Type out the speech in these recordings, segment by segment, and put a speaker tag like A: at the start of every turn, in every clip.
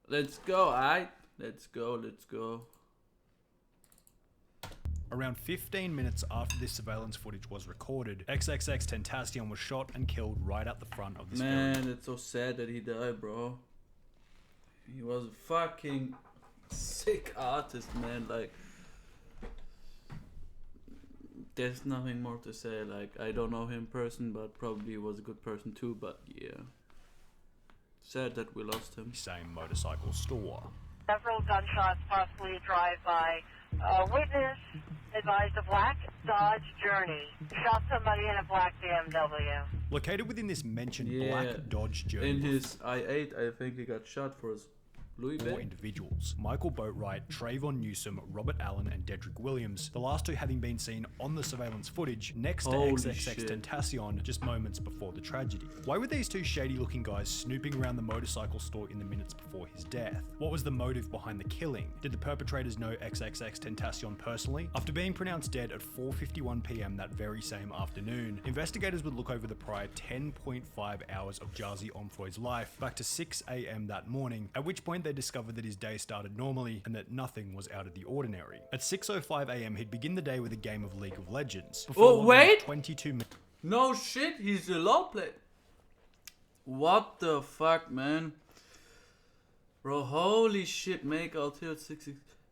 A: Let's go, alright? Let's go.
B: Around 15 minutes after this surveillance footage was recorded, XXXTentacion was shot and killed right at the front of this
A: Man,
B: building.
A: it's so sad that he died, bro. He was a fucking sick artist, man. Like, there's nothing more to say. Like, I don't know him in person, but probably was a good person too. But yeah, sad that we lost him.
B: Same motorcycle store.
C: Several gunshots, possibly a drive-by. Witness advised a black Dodge Journey. Shot somebody in a black BMW.
B: Located within this mentioned
A: Yeah.
B: black Dodge Journey.
A: In his I-8, I think he got shot for his Louis
B: Four
A: bag.
B: individuals: Michael Boatwright, Trayvon Newsom, Robert Allen, and Dedrick Williams. The last two having been seen on the surveillance footage next to
A: Holy
B: XXXTentacion just moments before the tragedy. Why were these two shady-looking guys snooping around the motorcycle store in the minutes before his death? What was the motive behind the killing? Did the perpetrators know XXXTentacion personally? After being pronounced dead at 4:51 p.m. that very same afternoon, investigators would look over the prior 10.5 hours of Jarzy Omfroy's life back to 6 a.m. that morning, at which point they discovered that his day started normally and that nothing was out of the ordinary. At 6:05 a.m. he'd begin the day with a game of League of Legends.
A: Oh, wait!
B: 22 minutes.
A: No shit, he's a LoL player. What the fuck, man? Bro, holy shit, make out till 6.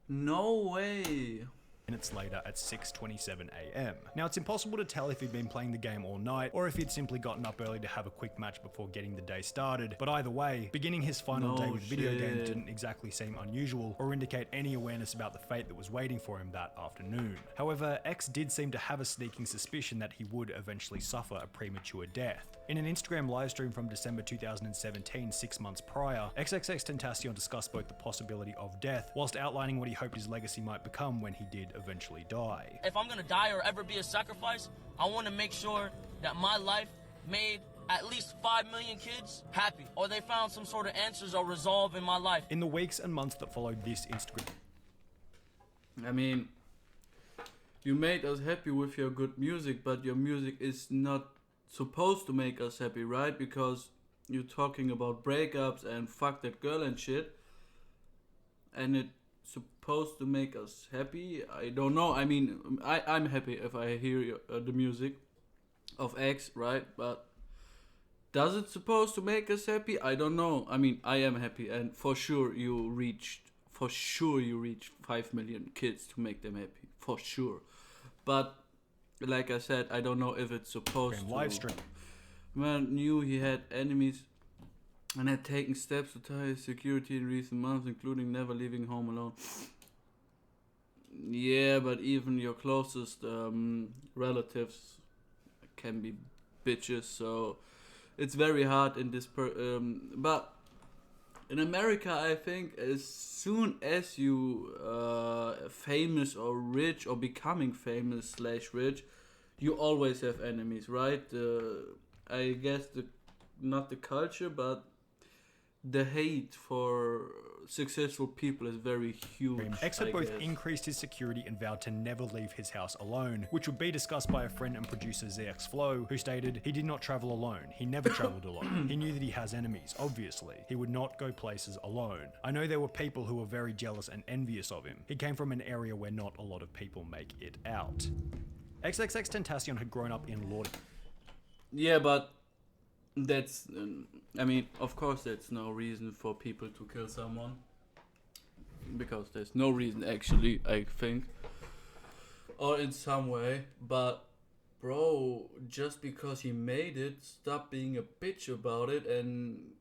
A: No way.
B: Minutes later at 6:27 a.m. Now, it's impossible to tell if he'd been playing the game all night or if he'd simply gotten up early to have a quick match before getting the day started, but either way, beginning his final
A: No
B: day with video
A: shit.
B: games didn't exactly seem unusual or indicate any awareness about the fate that was waiting for him that afternoon. However, X did seem to have a sneaking suspicion that he would eventually suffer a premature death. In an Instagram livestream from December 2017, 6 months prior, XXXTentacion discussed both the possibility of death whilst outlining what he hoped his legacy might become when he did eventually die.
D: If I'm gonna die or ever be a sacrifice, I want to make sure that my life made at least 5 million kids happy, or they found some sort of answers or resolve in my life.
B: In the weeks and months that followed this Instagram,
A: I mean, you made us happy with your good music, but your music is not supposed to make us happy, right? Because you're talking about breakups and fuck that girl and shit, and it's supposed to make us happy. I don't know. I mean, I'm happy if I hear the music of X, right? But does it supposed to make us happy? I don't know. I mean, I am happy, and for sure you reached 5 million kids to make them happy, for sure. But like I said, I don't know if it's supposed to.
B: live stream.
A: Man knew he had enemies and had taken steps to tie his security in recent months, including never leaving home alone. Yeah, but even your closest relatives can be bitches, so it's very hard in this but in America, I think as soon as you famous or rich or becoming famous / rich, you always have enemies, right? I guess not the culture, but the hate for successful people is very huge.
B: X had
A: I
B: both
A: guess.
B: increased his security and vowed to never leave his house alone, which would be discussed by a friend and producer ZX Flow, who stated he did not travel alone. He never traveled alone. He knew that he has enemies, obviously. He would not go places alone. I know there were people who were very jealous and envious of him. He came from an area where not a lot of people make it out. XXXTentacion had grown up in Lord.
A: Yeah, but that's, I mean, of course that's no reason for people to kill someone. Because there's no reason actually, I think. Or in some way. But, bro, just because he made it, stop being a bitch about it, and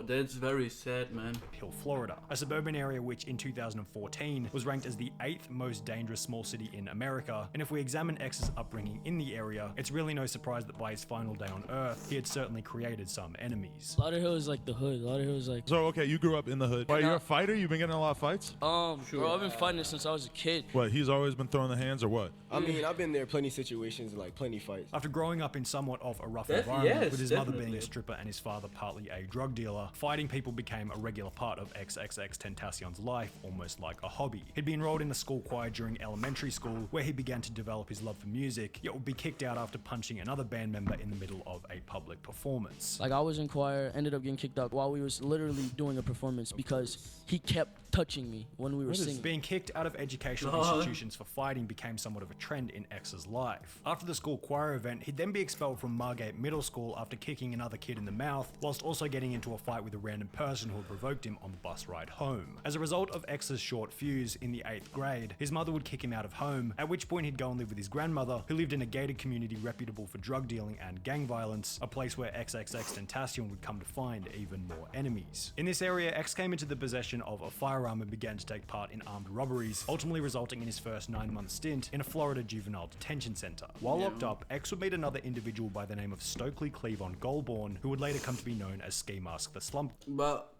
A: that's very sad, man.
B: Hill, Florida, a suburban area which in 2014 was ranked as the 8th most dangerous small city in America, and if we examine X's upbringing in the area, it's really no surprise that by his final day on Earth, he had certainly created some enemies.
D: Lauderhill is like the hood. Lauderhill is like,
E: So, okay, you grew up in the hood. Why, you're a fighter? You've been getting in a lot of fights?
D: bro, I've been fighting it since I was a kid.
E: What, he's always been throwing the hands or what?
F: I mean, I've been there plenty situations, like plenty fights.
B: After growing up in somewhat of a rough
A: Yes,
B: environment, with his mother being
A: definitely.
B: a stripper and his father partly a drug dealer, fighting people became a regular part of XXXTentacion's life, almost like a hobby. He'd be enrolled in the school choir during elementary school, where he began to develop his love for music, yet would be kicked out after punching another band member in the middle of a public performance.
G: Like, I was in choir, ended up getting kicked out while we was literally doing a performance because he kept touching me when we were singing.
B: Being kicked out of educational institutions for fighting became somewhat of a trend in X's life. After the school choir event, he'd then be expelled from Margate Middle School after kicking another kid in the mouth, whilst also getting into a fight with a random person who had provoked him on the bus ride home. As a result of X's short fuse, in the 8th grade, his mother would kick him out of home, at which point he'd go and live with his grandmother, who lived in a gated community reputable for drug dealing and gang violence, a place where XXXTentacion would come to find even more enemies. In this area, X came into the possession of a firearm and began to take part in armed robberies, ultimately resulting in his first 9-month stint in a Florida juvenile detention center. While locked up, X would meet another individual by the name of Stokely Cleavon Goulbourne, who would later come to be known as Ski Mask the Slump.
A: But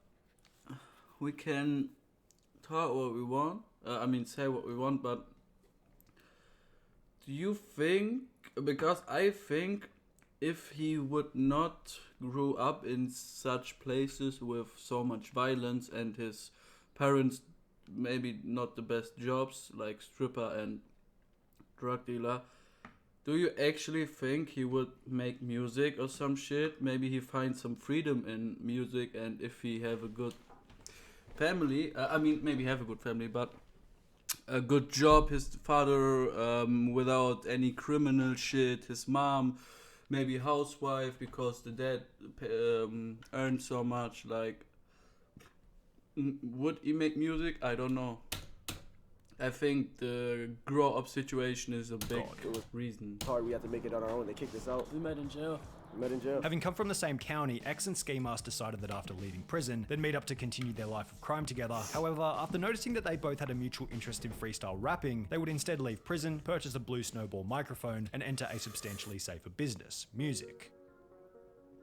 A: we can talk what we want. Say what we want, but do you think, because I think if he would not grow up in such places with so much violence and his parents maybe not the best jobs like stripper and drug dealer, do you actually think he would make music or some shit? Maybe he finds some freedom in music, and if he have a good family, maybe have a good family, but a good job, his father without any criminal shit, his mom maybe housewife because the dad earned so much, like, would he make music? I don't know. I think the grow up situation is a big reason.
F: Hard, we have to make it on our own. They kicked us out.
G: We met in jail.
F: Having
B: come from the same county, X and Ski Mask decided that after leaving prison, they'd meet up to continue their life of crime together. However, after noticing that they both had a mutual interest in freestyle rapping, they would instead leave prison, purchase a blue snowball microphone, and enter a substantially safer business, music.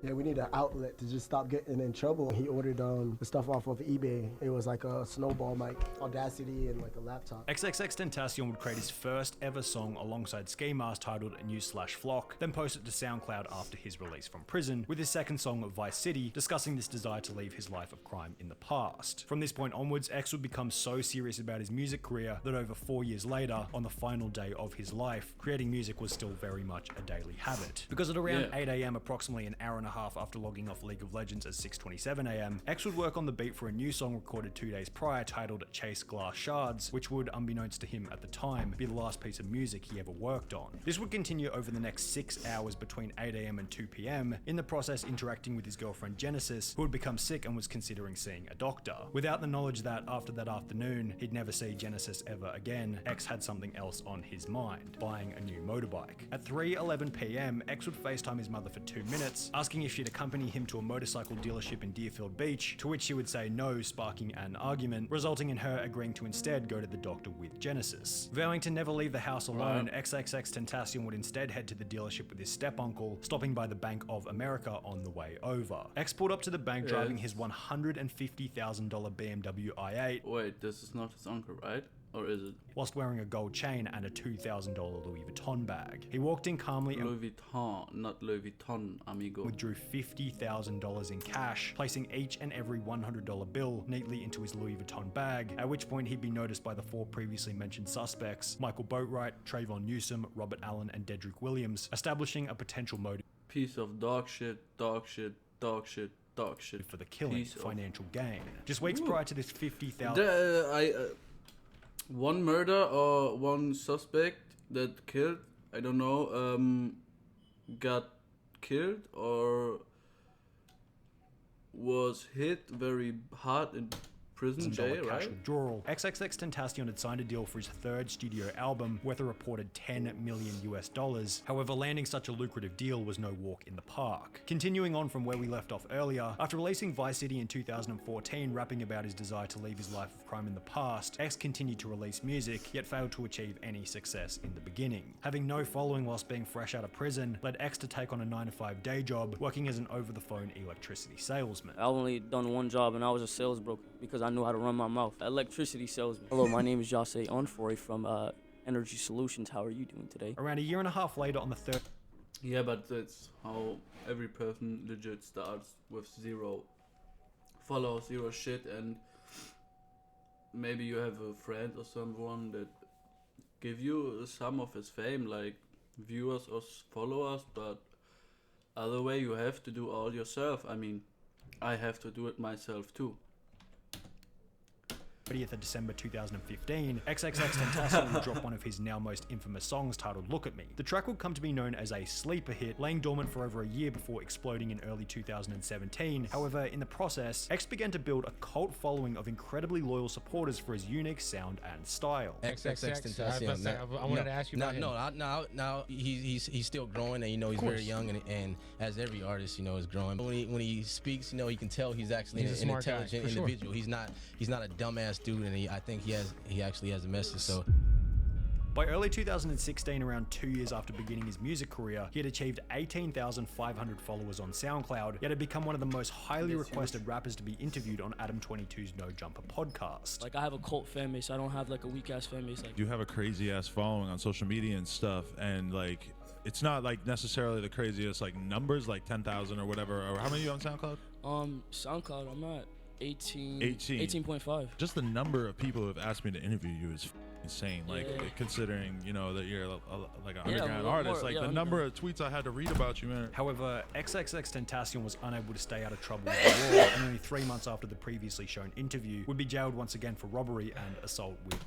H: Yeah, we need an outlet to just stop getting in trouble. He ordered the stuff off of eBay. It was like a snowball mic, Audacity, and like a laptop.
B: XXXTentacion would create his first ever song alongside Ski Mask titled News/Flock, then post it to SoundCloud after his release from prison, with his second song Vice City discussing this desire to leave his life of crime in the past. From this point onwards, X would become so serious about his music career that over 4 years later, on the final day of his life, creating music was still very much a daily habit. Because at around 8 AM, approximately an hour and a half after logging off League of Legends at 6:27 AM, X would work on the beat for a new song recorded 2 days prior titled Chase Glass Shards, which would, unbeknownst to him at the time, be the last piece of music he ever worked on. This would continue over the next 6 hours between 8 AM and 2 PM, in the process interacting with his girlfriend Genesis, who had become sick and was considering seeing a doctor. Without the knowledge that after that afternoon, he'd never see Genesis ever again, X had something else on his mind, buying a new motorbike. At 3:11 PM, X would FaceTime his mother for 2 minutes, asking if she'd accompany him to a motorcycle dealership in Deerfield Beach, to which she would say no, sparking an argument, resulting in her agreeing to instead go to the doctor with Genesis. Vowing to never leave the house alone, XXXTentacion would instead head to the dealership with his step-uncle, stopping by the Bank of America on the way over. X pulled up to the bank driving his $150,000 BMW i8.
A: Wait, this is not his uncle, right? Or is it?
B: Whilst wearing a gold chain and a $2,000 Louis Vuitton bag. He walked in calmly and
A: Louis Vuitton, not Louis Vuitton, amigo.
B: withdrew $50,000 in cash, placing each and every $100 bill neatly into his Louis Vuitton bag, at which point he'd be noticed by the 4 previously mentioned suspects, Michael Boatwright, Trayvon Newsom, Robert Allen, and Dedrick Williams, establishing a potential motive
A: Piece of dog shit, dog shit, dog shit, dog shit.
B: for the killing,
A: Piece of-
B: financial gain. Just weeks prior to this $50,000...
A: One murder or one suspect that killed, I don't know, got killed or was hit very hard in prison jail,
B: cash
A: right?
B: withdrawal. XXXTentacion had signed a deal for his 3rd studio album worth a reported $10 million US. However, landing such a lucrative deal was no walk in the park. Continuing on from where we left off earlier, after releasing Vice City in 2014, rapping about his desire to leave his life of crime in the past, X continued to release music, yet failed to achieve any success in the beginning. Having no following whilst being fresh out of prison led X to take on a 9-to-5 day job, working as an over-the-phone electricity salesman.
G: I only done one job and I was a sales broker because I knew how to run my mouth. Electricity salesman. Hello, my name is Jose Onfoy from Energy Solutions. How are you doing today?
B: Around a year and a half later on the 3rd...
A: Yeah, but that's how every person legit starts with 0 follow zero shit, and maybe you have a friend or someone that give you some of his fame, like viewers or followers, but other way you have to do all yourself. I mean, I have to do it myself too.
B: 30th of December 2015, XXXTentacion will drop one of his now most infamous songs titled Look At Me. The track would come to be known as a sleeper hit, laying dormant for over a year before exploding in early 2017. However, in the process, X began to build a cult following of incredibly loyal supporters for his unique sound and style.
I: XXXTentacion. I wanted to ask you about him. Now he's still growing, and he's very young, and as every artist is growing. When he speaks, you can tell he's actually an intelligent individual. He's not a dumbass dude, and I think he actually has a message. So
B: by early 2016, around 2 years after beginning his music career, he had achieved 18,500 followers on SoundCloud, yet had become one of the most highly requested rappers to be interviewed on Adam 22's No Jumper podcast.
G: Like, I have a cult fan base. I don't have like a weak ass fan base. Like,
E: You have a crazy ass following on social media and stuff, and like it's not like necessarily the craziest like numbers, like 10,000 or whatever. Or how many are you on SoundCloud?
G: SoundCloud, I'm at 18.5.
E: Just the number of people who have asked me to interview you is insane. Like, considering that you're like an underground artist, like the number of tweets I had to read about you, man.
B: However, XXXTentacion was unable to stay out of trouble with the law, and only 3 months after the previously shown interview, would be jailed once again for robbery and assault with.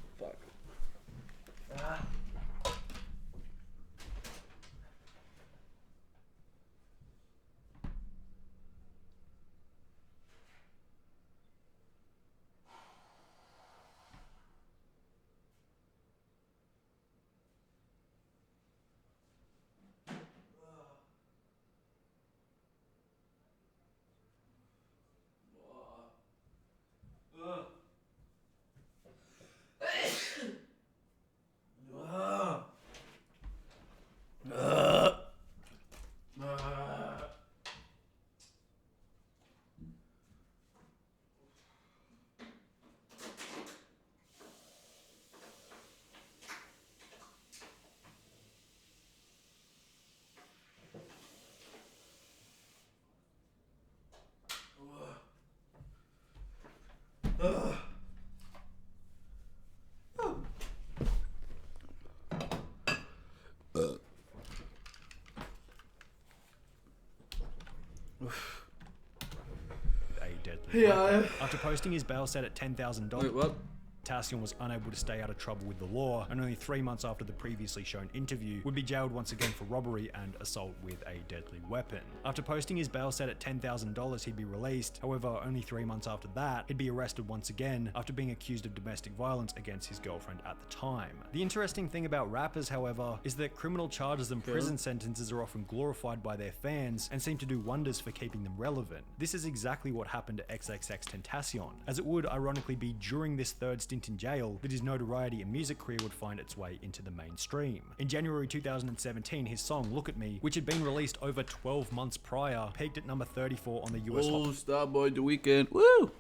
B: After posting his bail set at $10,000.
A: Wait, what?
B: Täglich was unable to stay out of trouble with the law, and only 3 months after the previously shown interview, would be jailed once again for robbery and assault with a deadly weapon. After posting his bail set at $10,000, he'd be released. However, only 3 months after that, he'd be arrested once again after being accused of domestic violence against his girlfriend at the time. The interesting thing about rappers, however, is that criminal charges and prison sentences are often glorified by their fans and seem to do wonders for keeping them relevant. This is exactly what happened to XXXTentacion, as it would ironically be during this third stint in jail that his notoriety and music career would find its way into the mainstream. In January 2017, his song Look At Me, which had been released over 12 months prior, peaked at number 34 on the US
A: Starboy The Weeknd, woo!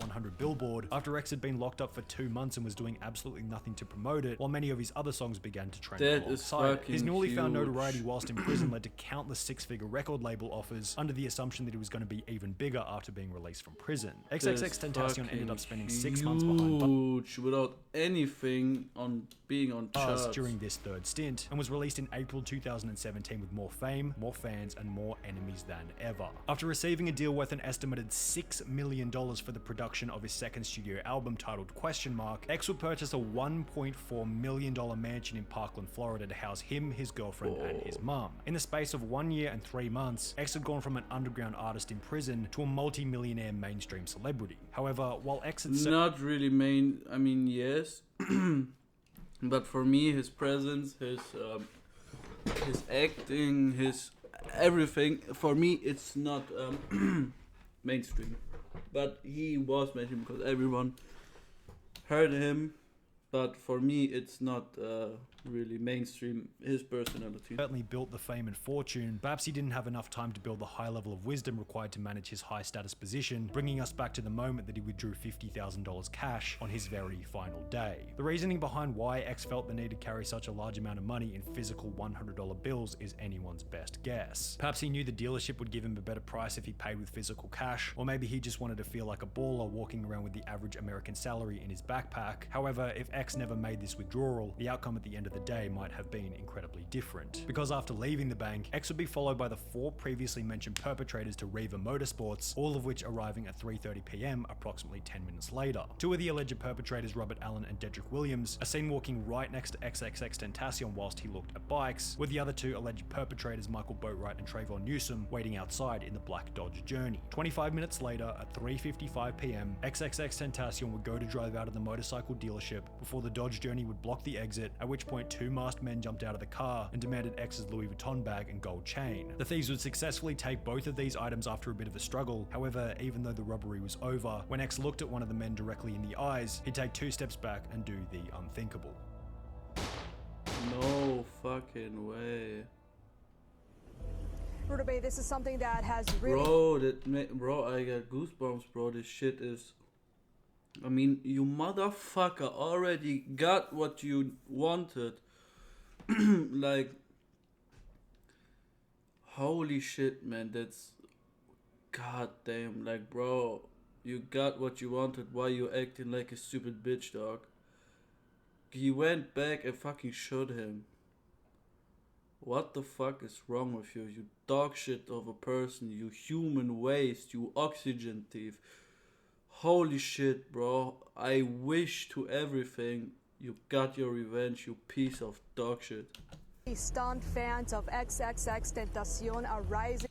B: 100 Billboard, after X had been locked up for 2 months and was doing absolutely nothing to promote it, while many of his other songs began to trend alongside it. His newly found notoriety whilst in prison led to countless six-figure record label offers, under the assumption that he was going to be even bigger after being released from prison. XXXTentacion ended up spending 6 months behind
A: without anything on being on charts
B: during this third stint, and was released in April 2017 with more fame, more fans, and more enemies than ever. After receiving a deal worth an estimated $6 million for the production of his second studio album titled Question Mark, X would purchase a $1.4 million mansion in Parkland, Florida to house him, his girlfriend, and his mum. In the space of 1 year and 3 months, X had gone from an underground artist in prison to a multi-millionaire mainstream celebrity. However, while X had
A: not really main, I mean, yes, but for me, his presence, his acting, his everything, for me, it's not mainstream. But he was mainstream because everyone heard him, but for me it's not really mainstream his personality.
B: Certainly built the fame and fortune, perhaps he didn't have enough time to build the high level of wisdom required to manage his high status position, bringing us back to the moment that he withdrew $50,000 cash on his very final day. The reasoning behind why X felt the need to carry such a large amount of money in physical $100 bills is anyone's best guess. Perhaps he knew the dealership would give him a better price if he paid with physical cash, or maybe he just wanted to feel like a baller walking around with the average American salary in his backpack. However, if X never made this withdrawal, the outcome at the end of the day might have been incredibly different. Because after leaving the bank, X would be followed by the 4 previously mentioned perpetrators to Riva Motorsports, all of which arriving at 3:30 PM approximately 10 minutes later. 2 of the alleged perpetrators, Robert Allen and Dedrick Williams, are seen walking right next to XXXTentacion whilst he looked at bikes, with the other 2 alleged perpetrators, Michael Boatwright and Trayvon Newsom, waiting outside in the black Dodge Journey. 25 minutes later, at 3:55 PM, XXXTentacion would go to drive out of the motorcycle dealership before the Dodge Journey would block the exit, at which point 2 masked men jumped out of the car and demanded X's Louis Vuitton bag and gold chain. The thieves would successfully take both of these items after a bit of a struggle. However, even though the robbery was over, when X looked at one of the men directly in the eyes, he'd take 2 steps back and do the unthinkable.
A: No fucking way.
J: Rutabe, this is something that has really...
A: Bro, I got goosebumps, bro. This shit is... I mean, you motherfucker already got what you wanted. Like... Holy shit, man. That's... goddamn. Like, bro, you got what you wanted. Why you acting like a stupid bitch, dog? He went back and fucking shot him. What the fuck is wrong with you? You dog shit of a person. You human waste. You oxygen thief. Holy shit, bro. I wish to everything you got your revenge, you piece of dog shit.
J: Stunned fans of XXXTentacion, a rising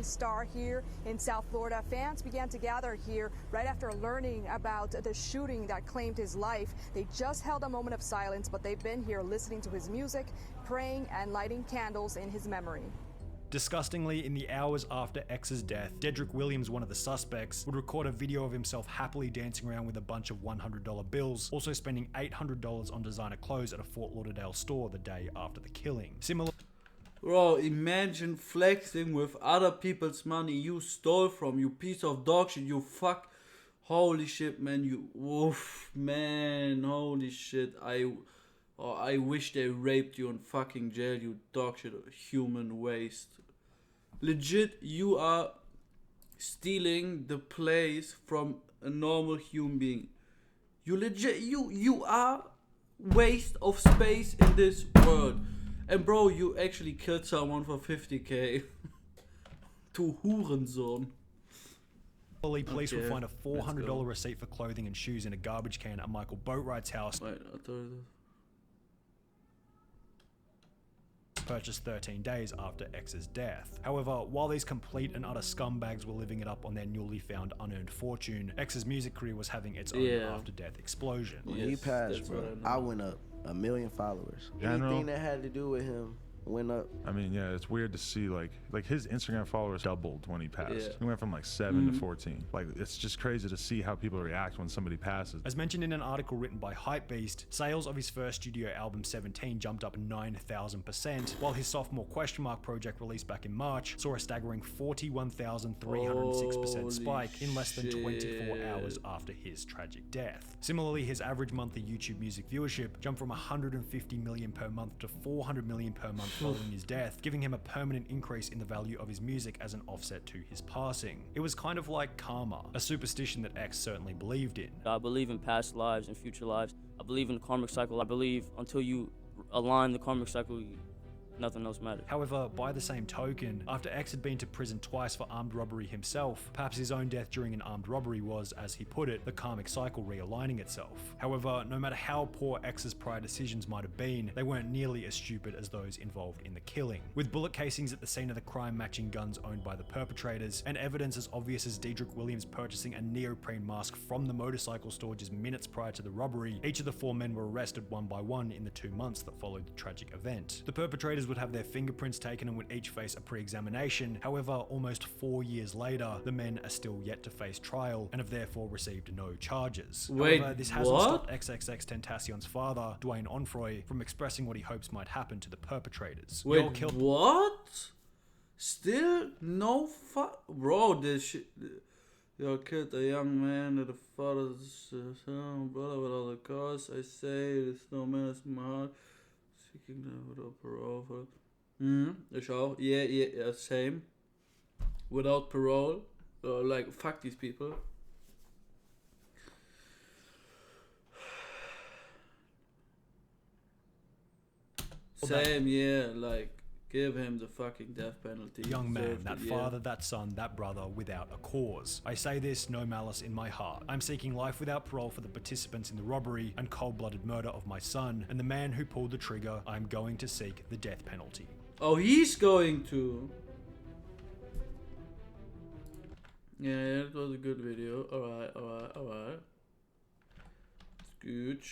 J: star here in South Florida. Fans began to gather here right after learning about the shooting that claimed his life. They just held a moment of silence, but they've been here listening to his music, praying and lighting candles in his memory.
B: Disgustingly, in the hours after X's death, Dedrick Williams, one of the suspects, would record a video of himself happily dancing around with a bunch of $100 bills, also spending $800 on designer clothes at a Fort Lauderdale store the day after the killing.
A: Bro, imagine flexing with other people's money you stole from, you piece of dog shit, you fuck. Holy shit, man, you woof, man, holy shit. I wish they raped you in fucking jail, you dog shit, human waste. Legit, you are stealing the place from a normal human being. You legit, you are waste of space in this world. And bro, you actually killed someone for 50k. To Hurensohn.
B: Police will find a $400 receipt for clothing and shoes in a garbage can at Michael Boatwright's house.
A: Wait, I thought
B: purchased 13 days after X's death. However, while these complete and utter scumbags were living it up on their newly found unearned fortune, X's music career was having its own after-death explosion.
K: When he passed, bro, I went up 1 million followers. Anything that had to do with him went up.
E: I mean, yeah, it's weird to see like his Instagram followers doubled when he passed. He went from like 7 to 14. Like, it's just crazy to see how people react when somebody passes.
B: As mentioned in an article written by Hypebeast, sales of his first studio album 17 jumped up 9,000%, while his sophomore project released back in March saw a staggering 41,306% spike in less than 24 hours after his tragic death. Similarly, his average monthly YouTube music viewership jumped from 150 million per month to 400 million per month following his death, giving him a permanent increase in the value of his music as an offset to his passing. It was kind of like karma, a superstition that X certainly believed in.
G: I believe in past lives and future lives. I believe in the karmic cycle. I believe until you align the karmic cycle, nothing else matters.
B: However, by the same token, after X had been to prison twice for armed robbery himself, perhaps his own death during an armed robbery was, as he put it, the karmic cycle realigning itself. However, no matter how poor X's prior decisions might have been, they weren't nearly as stupid as those involved in the killing. With bullet casings at the scene of the crime matching guns owned by the perpetrators, and evidence as obvious as Dedrick Williams purchasing a neoprene mask from the motorcycle store just minutes prior to the robbery, each of the 4 men were arrested one by one in the 2 months that followed the tragic event. The perpetrators Witnesses would have their fingerprints taken and would each face a pre-examination. However, almost 4 years later, the men are still yet to face trial and have therefore received no charges.
A: Wait,
B: however, this hasn't stopped XXXTentacion's father, Dwayne Onfroy, from expressing what he hopes might happen to the perpetrators.
A: Wait, what? Still no bro, this shit. Y'all killed a young man that the father's son, brother with all the cause. I say there's no man in my heart. Seeking them without parole. Ich auch. Yeah, same. Without parole. Like, fuck these people. Same, yeah, like, give him the fucking death penalty.
B: The young man, that father, that son, that brother, without a cause. I say this, no malice in my heart. I'm seeking life without parole for the participants in the robbery and cold-blooded murder of my son, and the man who pulled the trigger. I'm going to seek the death penalty.
A: Oh, he's going to. Yeah, it was a good video. Alright. It's good.